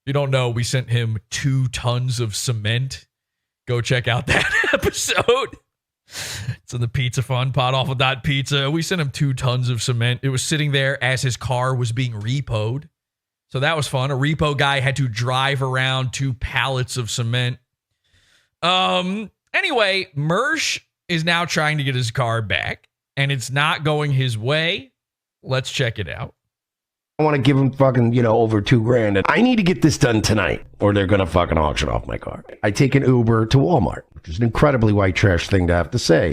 you don't know, we sent him 2 tons of cement. Go check out that episode. It's in the Pizza Fund, podawful.pizza. We sent him 2 tons of cement. It was sitting there as his car was being repoed. So that was fun. A repo guy had to drive around 2 pallets of cement. Anyway, Mersh is now trying to get his car back, and it's not going his way. Let's check it out. I want to give him fucking, over $2,000. And I need to get this done tonight or they're going to fucking auction off my car. I take an Uber to Walmart, which is an incredibly white trash thing to have to say.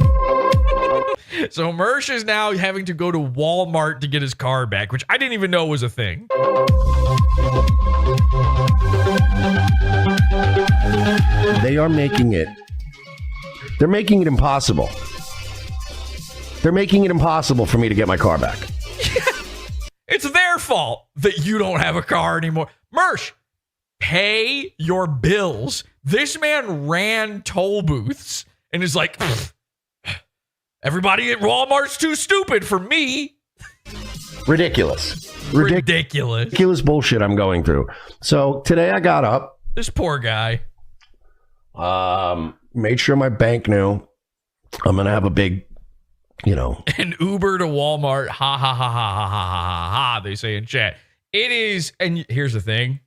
So Mersh is now having to go to Walmart to get his car back, which I didn't even know was a thing. They are making it. They're making it impossible. They're making it impossible for me to get my car back. It's their fault that you don't have a car anymore. Mersh, pay your bills. This man ran toll booths and is like, everybody at Walmart's too stupid for me. Ridiculous bullshit I'm going through. So today I got up. This poor guy. Made sure my bank knew I'm going to have a big, An Uber to Walmart. Ha, ha, ha, ha, ha, ha, ha, ha, they say in chat. It is, and here's the thing.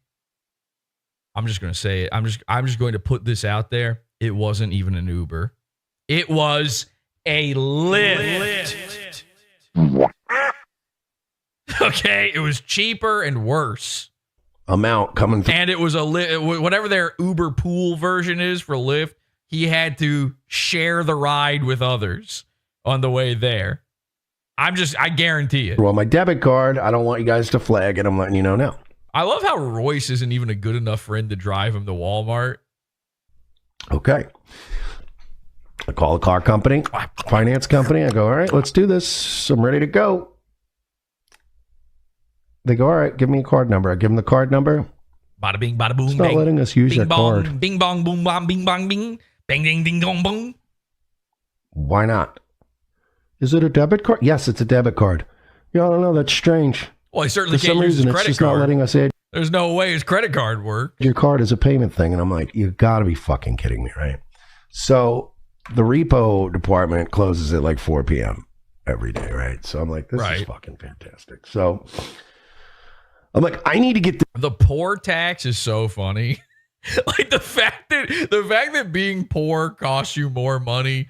I'm just going to say it. I'm just going to put this out there. It wasn't even an Uber. It was a Lyft. Okay, it was cheaper and worse. Amount coming through. And it was whatever their Uber pool version is for Lyft. He had to share the ride with others on the way there. I guarantee it. Well, my debit card, I don't want you guys to flag it. I'm letting you know now. I love how Royce isn't even a good enough friend to drive him to Walmart. Okay. I call the car company, finance company. I go, all right, let's do this. I'm ready to go. They go, all right, give me a card number. I give them the card number. Bada bing, bada boom, it's not bang. letting us use bing that bong, card. Bing bong, boom, bong, bing bong, bing. Bang, ding, ding, dong, bong. Why not? Is it a debit card? Yes, it's a debit card. I don't know. That's strange. Well, he certainly For can't some use reason, his it's credit just card. not letting us add There's no way his credit card worked. your card as a payment thing. And I'm like, you got to be fucking kidding me, right? So the repo department closes at like 4 p.m. every day, right? So I'm like, this is fucking fantastic. So I'm like, I need to get the poor tax is so funny. Like the fact that being poor costs you more money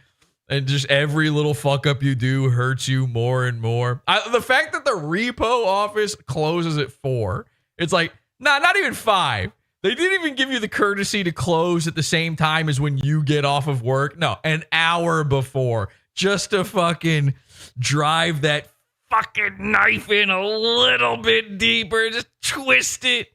and just every little fuck up you do hurts you more and more. The fact that the repo office closes at 4, it's like, not even 5. They didn't even give you the courtesy to close at the same time as when you get off of work. No, an hour before, just to fucking drive that fucking knife in a little bit deeper, just twist it.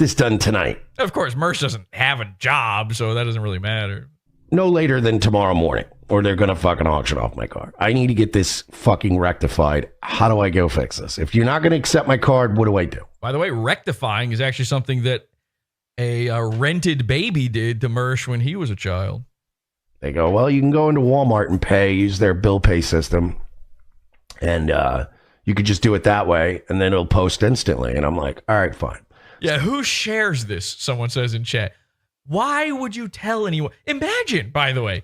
this done tonight. Of course, Mersh doesn't have a job, so that doesn't really matter. No later than tomorrow morning, or they're going to fucking auction off my car. I need to get this fucking rectified. How do I go fix this? If you're not going to accept my card, what do I do? By the way, rectifying is actually something that a rented baby did to Mersh when he was a child. They go, well, you can go into Walmart and pay, use their bill pay system, and you could just do it that way, and then it'll post instantly. And I'm like, all right, fine. Yeah, who shares this? Someone says in chat. Why would you tell anyone? Imagine, by the way,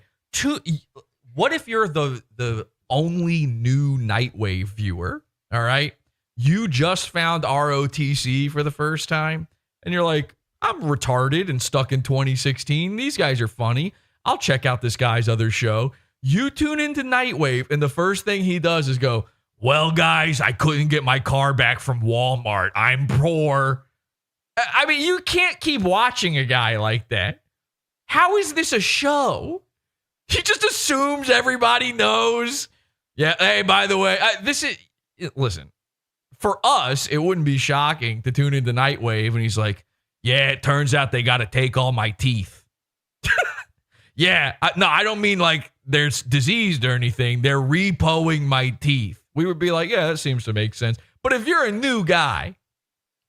what if you're the only new Nightwave viewer, all right? You just found ROTC for the first time, and you're like, I'm retarded and stuck in 2016. These guys are funny. I'll check out this guy's other show. You tune into Nightwave, and the first thing he does is go, well, guys, I couldn't get my car back from Walmart. I'm poor. I mean, you can't keep watching a guy like that. How is this a show? He just assumes everybody knows. Yeah, hey, by the way, listen, for us, it wouldn't be shocking to tune into Nightwave and he's like, yeah, it turns out they got to take all my teeth. Yeah, no, I don't mean like there's diseased or anything. They're repoing my teeth. We would be like, yeah, that seems to make sense. But if you're a new guy,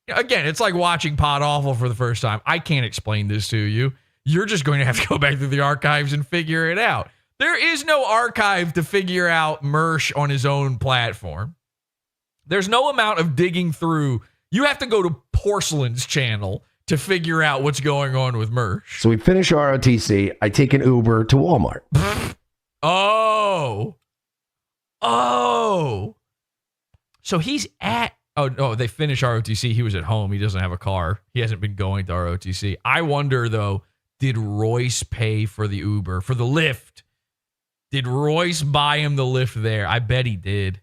again, it's like watching Pod Awful for the first time. I can't explain this to you. You're just going to have to go back through the archives and figure it out. There is no archive to figure out Mersh on his own platform. There's no amount of digging through You have to go to Porcelain's channel to figure out what's going on with Mersh. So we finish ROTC. I take an Uber to Walmart. Oh. So he's at... Oh, no, they finish ROTC. He was at home. He doesn't have a car. He hasn't been going to ROTC. I wonder, though, did Royce pay for the Uber, for the Lyft? Did Royce buy him the Lyft there? I bet he did.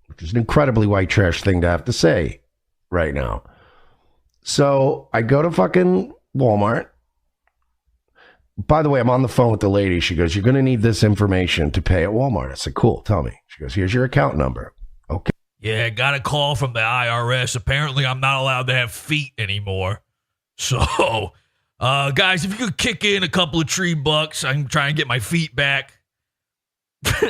Which is an incredibly white trash thing to have to say right now. So I go to fucking Walmart. By the way, I'm on the phone with the lady. She goes, you're going to need this information to pay at Walmart. I said, cool, tell me. She goes, here's your account number. Okay. Yeah, got a call from the IRS. Apparently, I'm not allowed to have feet anymore. So, guys, if you could kick in a couple of $3, I can try and get my feet back.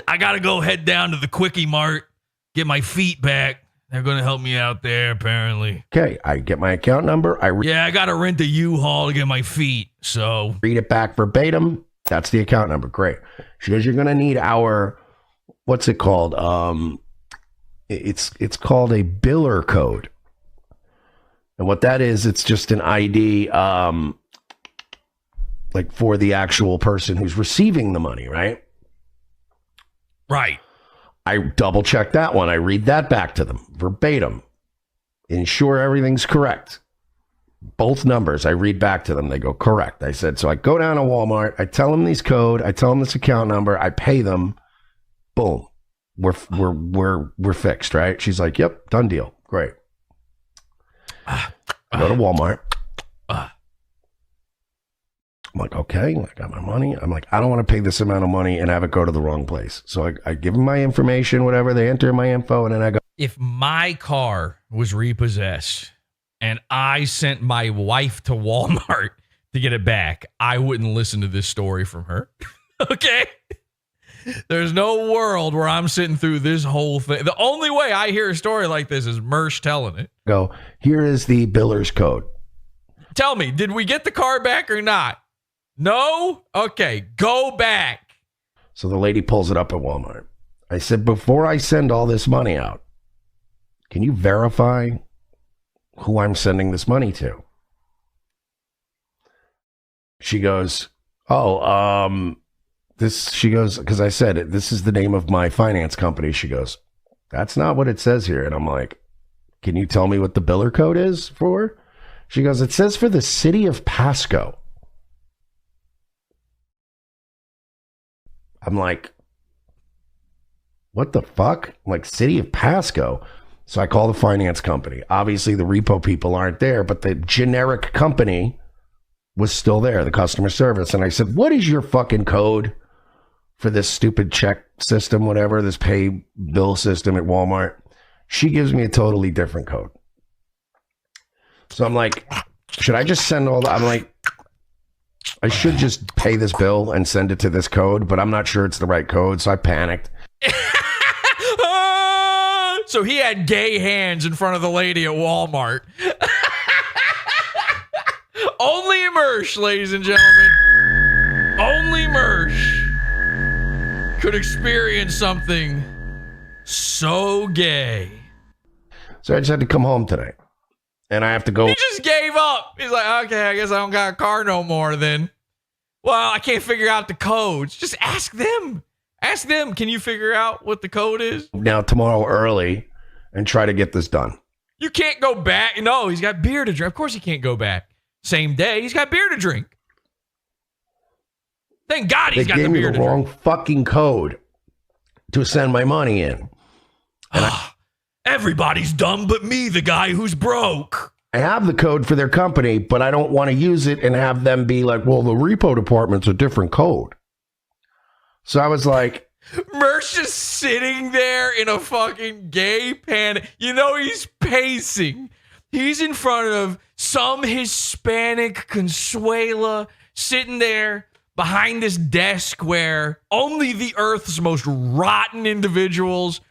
I got to go head down to the Quickie Mart, get my feet back. They're going to help me out there, apparently. Okay, I get my account number. I got to rent a U-Haul to get my feet, so. Read it back verbatim. That's the account number. Great. She goes, you're going to need our, what's it called? It's called a biller code. And what that is, it's just an ID, like for the actual person who's receiving the money, right? Right. I double check that one. I read that back to them verbatim. Ensure everything's correct. Both numbers, I read back to them. They go, correct. I said, so I go down to Walmart. I tell them this code. I tell them this account number. I pay them. Boom. We're fixed, right? She's like, yep, done deal. Great. I go to Walmart. I'm like, okay, I got my money. I'm like, I don't want to pay this amount of money and have it go to the wrong place. So I give them my information, whatever. They enter my info, and then I go. If my car was repossessed and I sent my wife to Walmart to get it back, I wouldn't listen to this story from her. Okay? There's no world where I'm sitting through this whole thing. The only way I hear a story like this is Mersh telling it. Go, here is the biller's code. Tell me, did we get the car back or not? No? Okay, go back. So the lady pulls it up at Walmart. I said, before I send all this money out, can you verify who I'm sending this money to? She goes, she goes, because I said, this is the name of my finance company. She goes, that's not what it says here. And I'm like, can you tell me what the biller code is for? She goes, it says for the city of Pasco. I'm like, what the fuck? I'm like, city of Pasco. So I call the finance company. Obviously, the repo people aren't there, but the generic company was still there, the customer service. And I said, what is your fucking code for this stupid check system, whatever, this pay bill system at Walmart? She gives me a totally different code. So I'm like, should I just send all that? I'm like, I should just pay this bill and send it to this code, but I'm not sure it's the right code, so I panicked. So he had gay hands in front of the lady at Walmart. Only Mersh, ladies and gentlemen. Only Mersh could experience something so gay. So I just had to come home today. And I have to go. He just gave up. He's like, okay, I guess I don't got a car no more then. Well, I can't figure out the codes. Just ask them. Ask them, can you figure out what the code is? Now, tomorrow early and try to get this done. You can't go back. No, he's got beer to drink. Of course he can't go back. Same day, he's got beer to drink. Thank God he's got the beer to drink. They gave me the wrong fucking code to send my money in. And everybody's dumb but me, the guy who's broke. I have the code for their company, but I don't want to use it and have them be like, well, the repo department's a different code. So I was like, Mersh is sitting there in a fucking gay panic. You know, he's pacing. He's in front of some Hispanic Consuela sitting there behind this desk where only the earth's most rotten individuals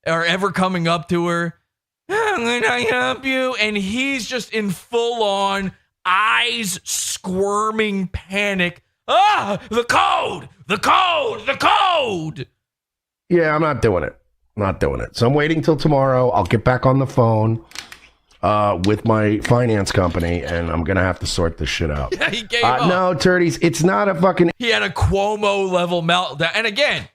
are ever coming up to her. How can I help you? And he's just in full-on eyes squirming panic. The code! The code! The code! Yeah, I'm not doing it. I'm not doing it. So I'm waiting till tomorrow. I'll get back on the phone. with my finance company, and I'm gonna have to sort this shit out. Yeah, he gave up. No, Turdies, it's not a fucking. He had a Cuomo level meltdown. And again,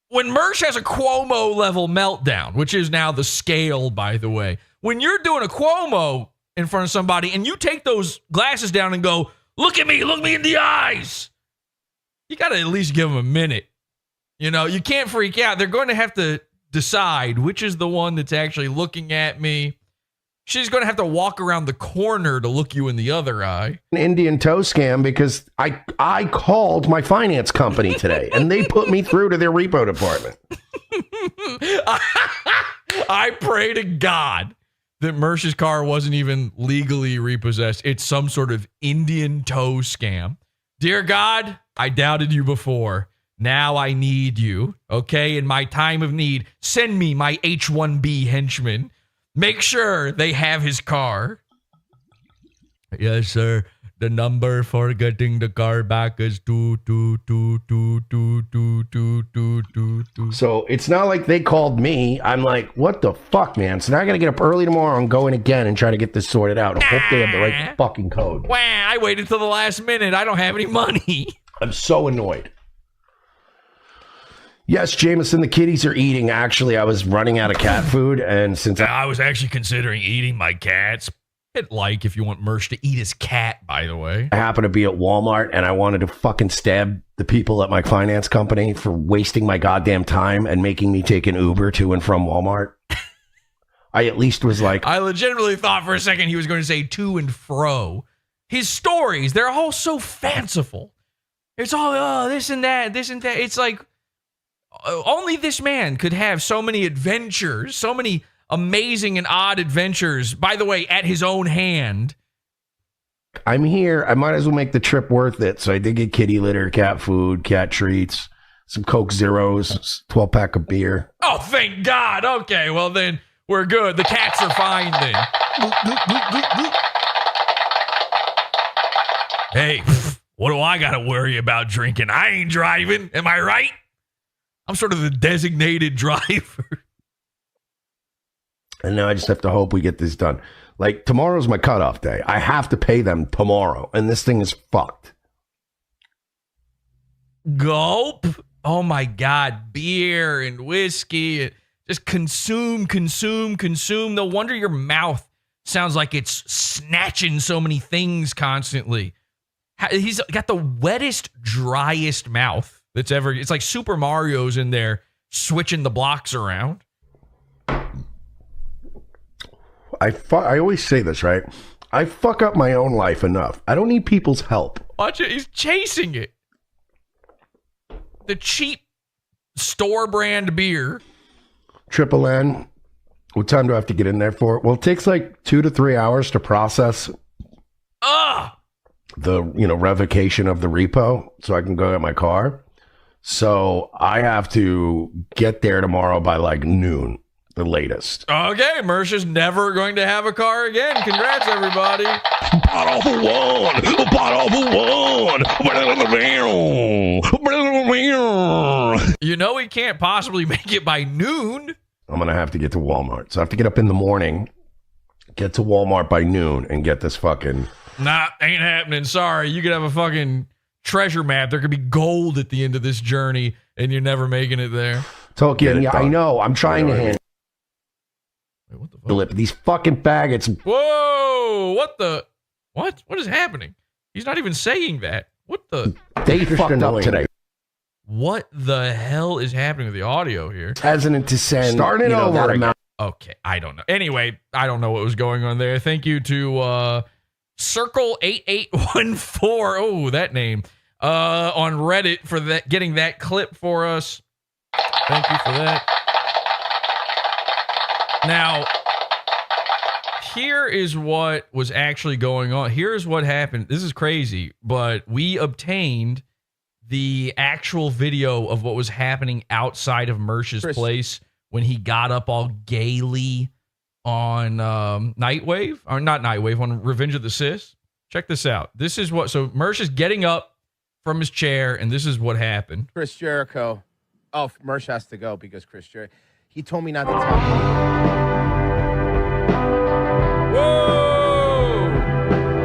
when Mersh has a Cuomo level meltdown, which is now the scale, by the way, when you're doing a Cuomo in front of somebody and you take those glasses down and go, look at me in the eyes, you got to at least give them a minute. You know, you can't freak out. They're going to have to decide which is the one that's actually looking at me. She's going to have to walk around the corner to look you in the other eye. An Indian toe scam because I called my finance company today and they put me through to their repo department. I pray to God that Mersh's car wasn't even legally repossessed. It's some sort of Indian toe scam. Dear God, I doubted you before. Now I need you, okay? In my time of need, send me my H-1B henchman. Make sure they have his car. Yes, sir. The number for getting the car back is 22222222222. So it's not like they called me. I'm like, what the fuck, man? So now I gotta get up early tomorrow and go in again and try to get this sorted out. I hope they have the right fucking code. Wow, I waited till the last minute. I don't have any money. I'm so annoyed. Yes, Jameson, the kitties are eating. Actually, I was running out of cat food, and since I was actually considering eating my cats. Hit like if you want Mersh to eat his cat, by the way. I happened to be at Walmart, and I wanted to fucking stab the people at my finance company for wasting my goddamn time and making me take an Uber to and from Walmart. I at least was like... I legitimately thought for a second he was going to say to and fro. His stories, they're all so fanciful. It's all, this and that, this and that. It's like... only this man could have so many adventures, so many amazing and odd adventures, by the way, at his own hand. I'm here. I might as well make the trip worth it. So I did get kitty litter, cat food, cat treats, some Coke Zeros, 12-pack of beer. Oh, thank God. Okay, well then, we're good. The cats are fine then. Hey, what do I got to worry about drinking? I ain't driving. Am I right? I'm sort of the designated driver. And now I just have to hope we get this done. Like, tomorrow's my cutoff day. I have to pay them tomorrow. And this thing is fucked. Gulp. Oh, my God. Beer and whiskey. Just consume. No wonder your mouth sounds like it's snatching so many things constantly. He's got the wettest, driest mouth that's ever. It's like Super Mario's in there switching the blocks around. I always say this, right? I fuck up my own life enough. I don't need people's help. Watch it. He's chasing it. The cheap store brand beer. Triple N. What time do I have to get in there for? Well, it takes like 2 to 3 hours to process the revocation of the repo so I can go get my car. So I have to get there tomorrow by like noon, the latest. Okay, Mersh is never going to have a car again. Congrats, everybody. Podawful one. You know he can't possibly make it by noon. I'm going to have to get to Walmart. So I have to get up in the morning, get to Walmart by noon, and get this fucking... Nah, ain't happening. Sorry. You could have a fucking treasure map. There could be gold at the end of this journey, and you're never making it there. Tolkien, yeah, I know. I'm trying to handle Wait, what the fuck? these fucking faggots. Whoa! What the? What? What is happening? He's not even saying that. What the? They fucked up today. What the hell is happening with the audio here? Hesitant to send. Starting over again. Okay, I don't know. Anyway, I don't know what was going on there. Thank you to Circle 8814. Oh, that name. On Reddit for that, getting that clip for us. Thank you for that. Now, here is what was actually going on. Here's what happened. This is crazy, but we obtained the actual video of what was happening outside of Mersh's place when he got up all gaily on Nightwave, or not Nightwave, on Revenge of the Sis. Check this out. This is what, so Mersh is getting up from his chair, and this is what happened. Chris Jericho. Oh, Mersh has to go because Chris Jericho. He told me not to talk. Whoa!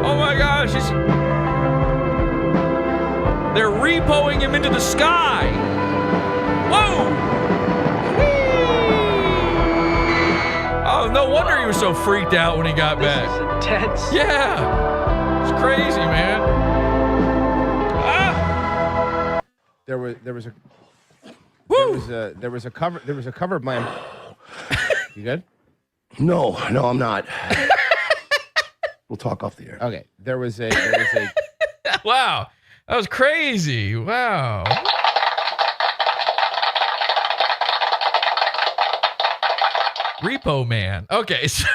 Oh my gosh! They're repoing him into the sky. Whoa! Oh, no wonder he was so freaked out when he got back. This is intense. Yeah, it's crazy, man. Ah! There was a cover of my. You good? No, I'm not. We'll talk off the air. Okay. There was a Wow, that was crazy. Wow. Repo Man. Okay, so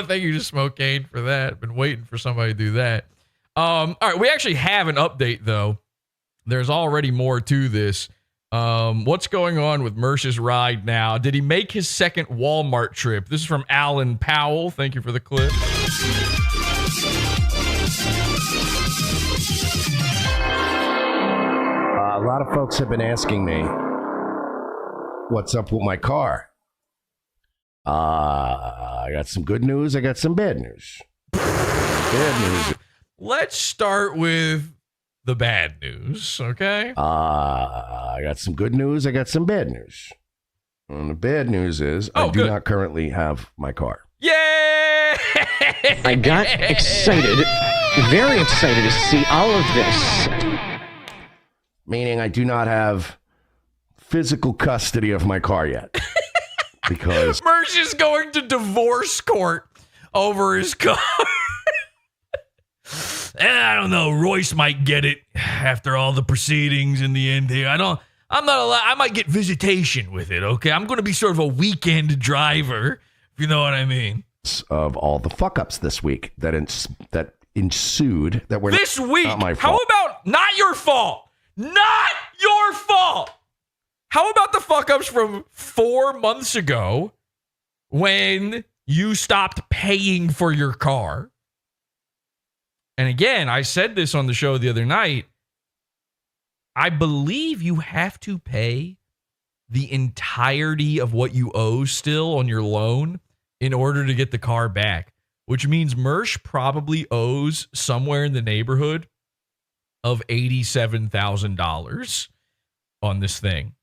thank you to Smokane for that. Been waiting for somebody to do that. All right, we actually have an update though. There's already more to this. What's going on with Mersh's ride now? Did he make his second Walmart trip? This is from Alan Powell. Thank you for the clip. A lot of folks have been asking me, what's up with my car? I got some good news. I got some bad news. Bad news. Let's start with the bad news, okay? I got some good news. I got some bad news. And the bad news is I do not currently have my car. Yay! I got excited, very excited to see all of this. Meaning I do not have physical custody of my car yet. Because Mersh is going to divorce court over his car. I don't know. Royce might get it after all the proceedings in the end here. I'm not allowed. I might get visitation with it, okay? I'm going to be sort of a weekend driver, if you know what I mean. Of all the fuck-ups this week that ensued that were this week, not my fault. How about not your fault? Not your fault! How about the fuck-ups from 4 months ago when you stopped paying for your car? And again, I said this on the show the other night. I believe you have to pay the entirety of what you owe still on your loan in order to get the car back, which means Mersh probably owes somewhere in the neighborhood of $87,000 on this thing.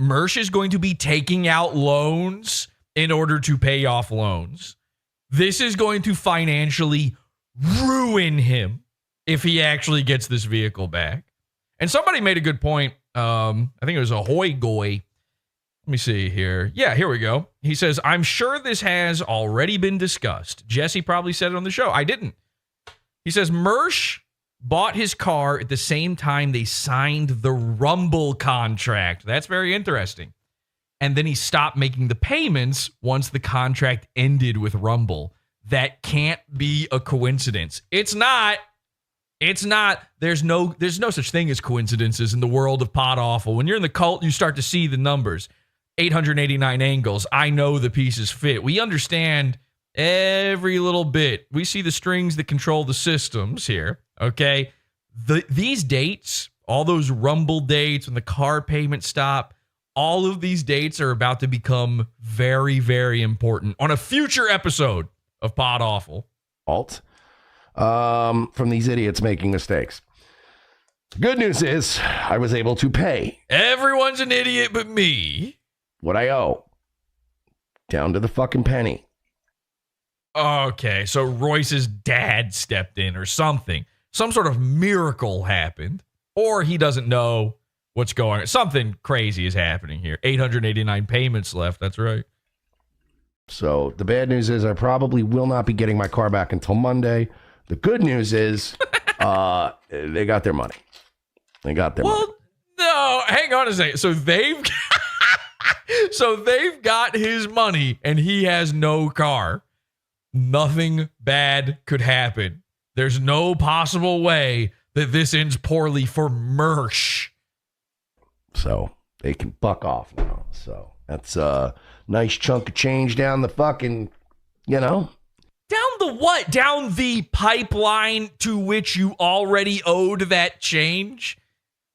Mersh is going to be taking out loans in order to pay off loans. This is going to financially ruin him if he actually gets this vehicle back. And somebody made a good point. I think it was a Hoy Goy. Let me see here. Yeah, here we go. He says, I'm sure this has already been discussed. Jesse probably said it on the show. I didn't. He says, Mersh bought his car at the same time they signed the Rumble contract. That's very interesting. And then he stopped making the payments once the contract ended with Rumble. That can't be a coincidence. It's not. It's not. There's no such thing as coincidences in the world of Pod Awful. When you're in the cult, you start to see the numbers. 889 angles. I know the pieces fit. We understand every little bit. We see the strings that control the systems here. Okay, these dates, all those Rumble dates when the car payments stop, all of these dates are about to become very, very important on a future episode of Pod Awful. From these idiots making mistakes. Good news is I was able to pay. Everyone's an idiot but me. What I owe. Down to the fucking penny. Okay, so Royce's dad stepped in or something. Some sort of miracle happened. Or he doesn't know what's going on. Something crazy is happening here. 889 payments left. That's right. So the bad news is I probably will not be getting my car back until Monday. The good news is they got their money. They got their money. Well, no, hang on a second. So they've got his money and he has no car. Nothing bad could happen. There's no possible way that this ends poorly for Mersh. So they can buck off now. So that's a nice chunk of change down the fucking, Down the what? Down the pipeline to which you already owed that change?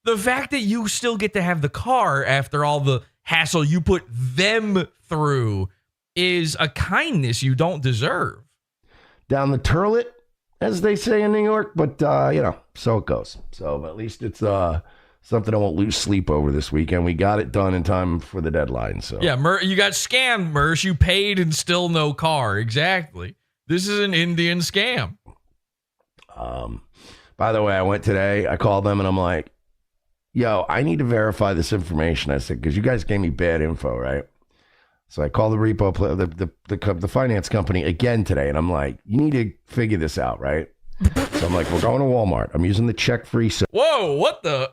The fact that you still get to have the car after all the hassle you put them through is a kindness you don't deserve. down the turlet, as they say in New York. But, so it goes. So at least it's something I won't lose sleep over this weekend. We got it done in time for the deadline. So yeah, you got scammed, Mersh. You paid and still no car. Exactly. This is an Indian scam. By the way, I went today. I called them and I'm like, yo, I need to verify this information. I said, because you guys gave me bad info, right? So I called the repo, the finance company again today, and I'm like, you need to figure this out, right? So I'm like, we're going to Walmart. I'm using the check-free. Whoa, what the?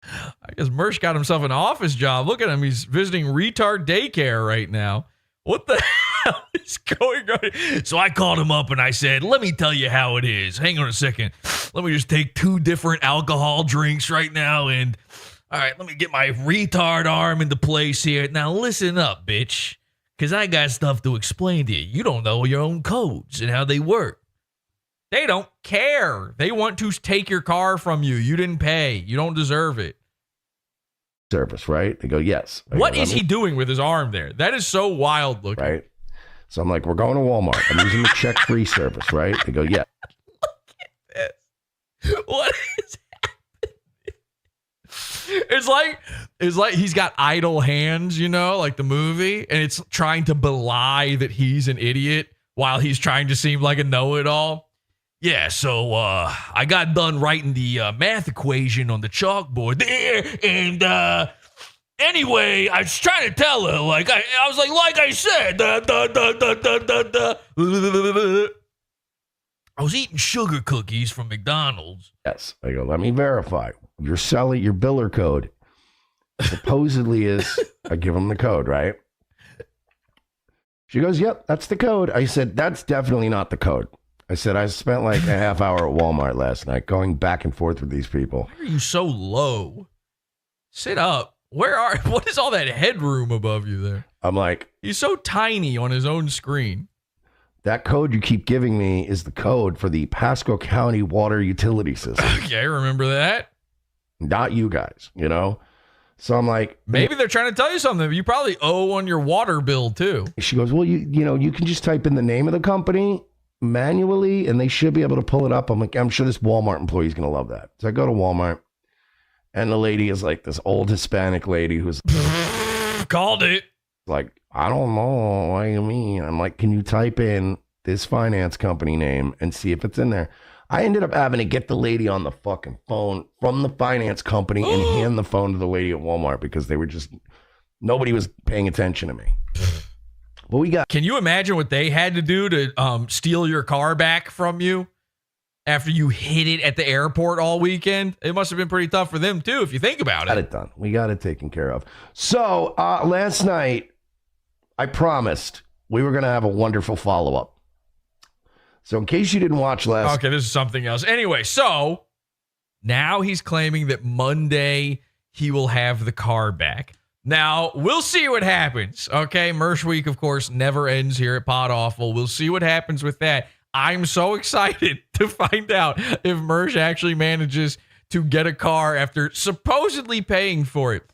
I guess Mersh got himself an office job. Look at him. He's visiting retard daycare right now. What the hell is going on? So I called him up and I said, let me tell you how it is. Hang on a second. Let me just take 2 different alcohol drinks right now. And all right, let me get my retard arm into place here. Now listen up, bitch, because I got stuff to explain to you. You don't know your own codes and how they work. They don't care. They want to take your car from you. You didn't pay. You don't deserve it. Service, right? They go, yes. What is he doing with his arm there? That is so wild looking. Right. So I'm like, we're going to Walmart. I'm using the check-free service, right? They go, yeah. Look at this. What is happening? It's like he's got idle hands, like the movie, and it's trying to belie that he's an idiot while he's trying to seem like a know-it-all. Yeah, so I got done writing the math equation on the chalkboard there, and anyway, I was trying to tell her, I was like I said, I was eating sugar cookies from McDonald's. Yes. I go, let me verify. Your biller code supposedly is, I give them the code, right? She goes, yep, that's the code. I said, that's definitely not the code. I said, I spent like a half hour at Walmart last night going back and forth with these people. Why are you so low? Sit up. What is all that headroom above you there? I'm like, he's so tiny on his own screen. That code you keep giving me is the code for the Pasco County water utility system. Okay, remember that? Not you guys, So I'm like, maybe they're trying to tell you something. You probably owe on your water bill too. She goes, well, you can just type in the name of the company manually and they should be able to pull it up. I'm like, I'm sure this Walmart employee is going to love that. So I go to Walmart and the lady is like this old Hispanic lady who's called it. Like, I don't know what you mean. I'm like, can you type in this finance company name and see if it's in there? I ended up having to get the lady on the fucking phone from the finance company and hand the phone to the lady at Walmart because nobody was paying attention to me. But can you imagine what they had to do to steal your car back from you after you hid it at the airport all weekend? It must have been pretty tough for them too, if you think about it. Got it done. We got it taken care of. So last night, I promised we were going to have a wonderful follow-up. So in case you didn't watch Okay, this is something else. Anyway, so now he's claiming that Monday he will have the car back. Now, we'll see what happens, okay? Mersh Week, of course, never ends here at Pod Awful. We'll see what happens with that. I'm so excited to find out if Mersh actually manages to get a car after supposedly paying for it.